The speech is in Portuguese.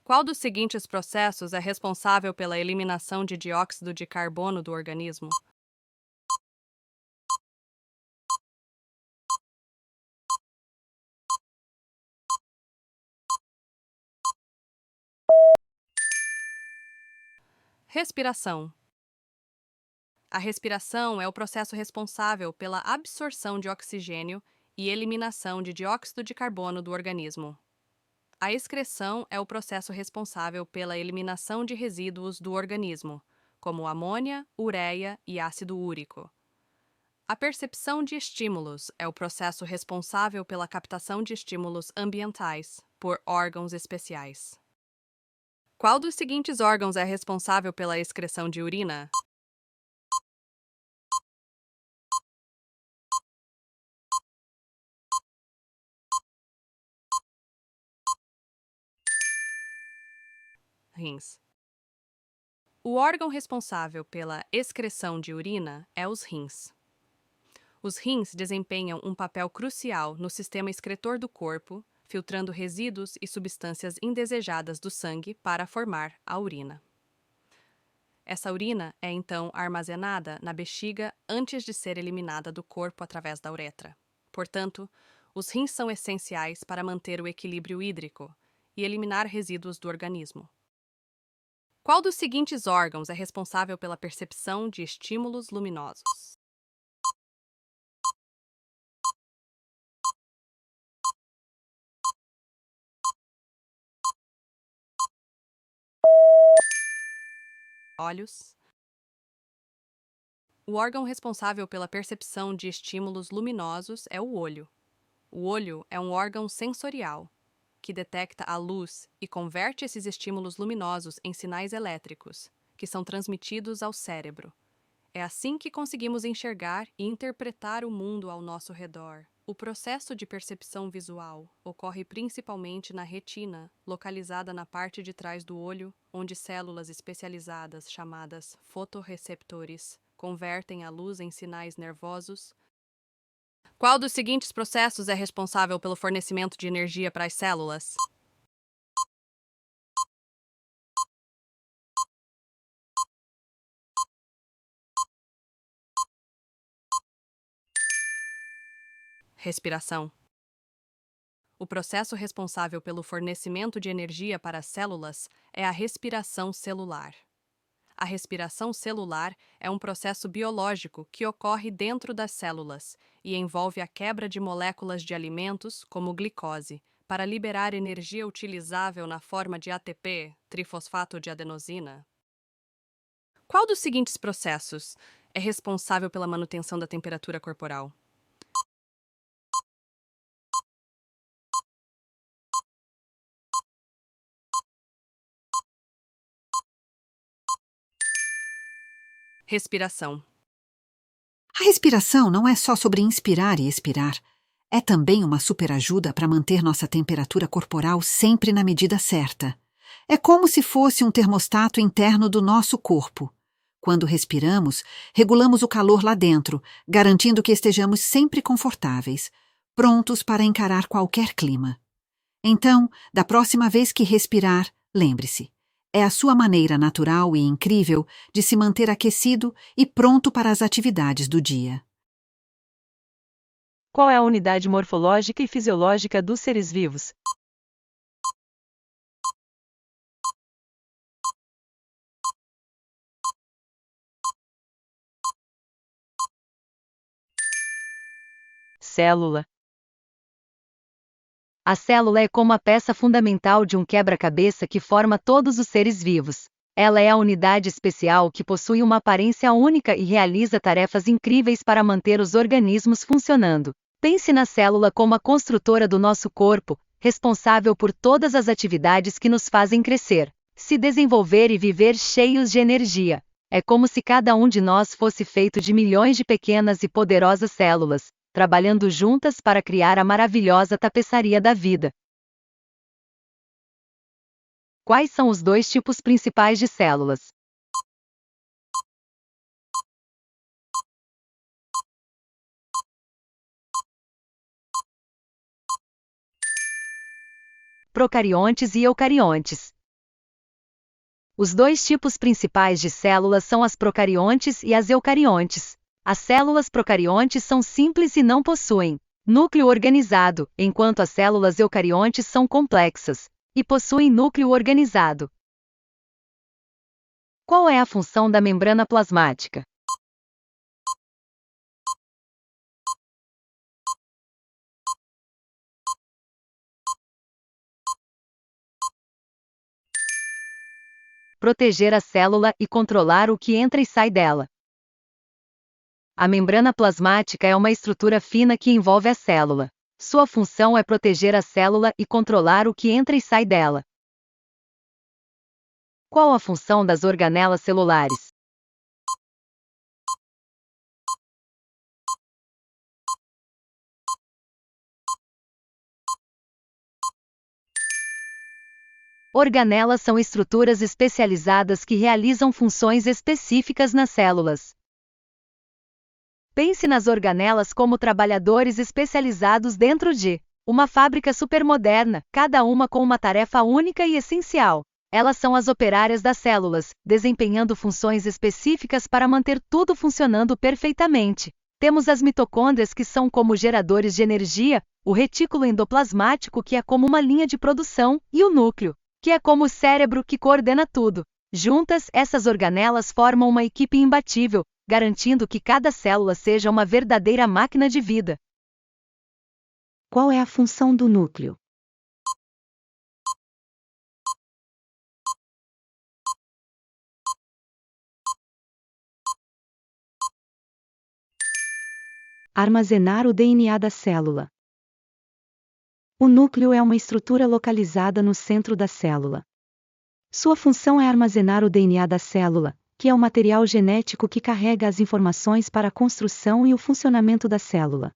Qual dos seguintes processos é responsável pela eliminação de dióxido de carbono do organismo? Respiração. A respiração é o processo responsável pela absorção de oxigênio e eliminação de dióxido de carbono do organismo. A excreção é o processo responsável pela eliminação de resíduos do organismo, como amônia, ureia e ácido úrico. A percepção de estímulos é o processo responsável pela captação de estímulos ambientais por órgãos especiais. Qual dos seguintes órgãos é responsável pela excreção de urina? Rins. O órgão responsável pela excreção de urina é os rins. Os rins desempenham um papel crucial no sistema excretor do corpo, filtrando resíduos e substâncias indesejadas do sangue para formar a urina. Essa urina é então armazenada na bexiga antes de ser eliminada do corpo através da uretra. Portanto, os rins são essenciais para manter o equilíbrio hídrico e eliminar resíduos do organismo. Qual dos seguintes órgãos é responsável pela percepção de estímulos luminosos? Olhos. O órgão responsável pela percepção de estímulos luminosos é o olho. O olho é um órgão sensorial que detecta a luz e converte esses estímulos luminosos em sinais elétricos, que são transmitidos ao cérebro. É assim que conseguimos enxergar e interpretar o mundo ao nosso redor. O processo de percepção visual ocorre principalmente na retina, localizada na parte de trás do olho, onde células especializadas chamadas fotorreceptores convertem a luz em sinais nervosos. Qual dos seguintes processos é responsável pelo fornecimento de energia para as células? Respiração. O processo responsável pelo fornecimento de energia para as células é a respiração celular. A respiração celular é um processo biológico que ocorre dentro das células e envolve a quebra de moléculas de alimentos, como glicose, para liberar energia utilizável na forma de ATP, trifosfato de adenosina. Qual dos seguintes processos é responsável pela manutenção da temperatura corporal? Respiração. A respiração não é só sobre inspirar e expirar. É também uma superajuda para manter nossa temperatura corporal sempre na medida certa. É como se fosse um termostato interno do nosso corpo. Quando respiramos, regulamos o calor lá dentro, garantindo que estejamos sempre confortáveis, prontos para encarar qualquer clima. Então, da próxima vez que respirar, lembre-se: é a sua maneira natural e incrível de se manter aquecido e pronto para as atividades do dia. Qual é a unidade morfológica e fisiológica dos seres vivos? Célula. A célula é como a peça fundamental de um quebra-cabeça que forma todos os seres vivos. Ela é a unidade especial que possui uma aparência única e realiza tarefas incríveis para manter os organismos funcionando. Pense na célula como a construtora do nosso corpo, responsável por todas as atividades que nos fazem crescer, se desenvolver e viver cheios de energia. É como se cada um de nós fosse feito de milhões de pequenas e poderosas células, trabalhando juntas para criar a maravilhosa tapeçaria da vida. Quais são os dois tipos principais de células? Procariontes e eucariontes. Os dois tipos principais de células são as procariontes e as eucariontes. As células procariontes são simples e não possuem núcleo organizado, enquanto as células eucariontes são complexas e possuem núcleo organizado. Qual é a função da membrana plasmática? Proteger a célula e controlar o que entra e sai dela. A membrana plasmática é uma estrutura fina que envolve a célula. Sua função é proteger a célula e controlar o que entra e sai dela. Qual a função das organelas celulares? Organelas são estruturas especializadas que realizam funções específicas nas células. Pense nas organelas como trabalhadores especializados dentro de uma fábrica supermoderna, cada uma com uma tarefa única e essencial. Elas são as operárias das células, desempenhando funções específicas para manter tudo funcionando perfeitamente. Temos as mitocôndrias, que são como geradores de energia, o retículo endoplasmático, que é como uma linha de produção, e o núcleo, que é como o cérebro que coordena tudo. Juntas, essas organelas formam uma equipe imbatível, garantindo que cada célula seja uma verdadeira máquina de vida. Qual é a função do núcleo? Armazenar o DNA da célula. O núcleo é uma estrutura localizada no centro da célula. Sua função é armazenar o DNA da célula, que é o material genético que carrega as informações para a construção e o funcionamento da célula.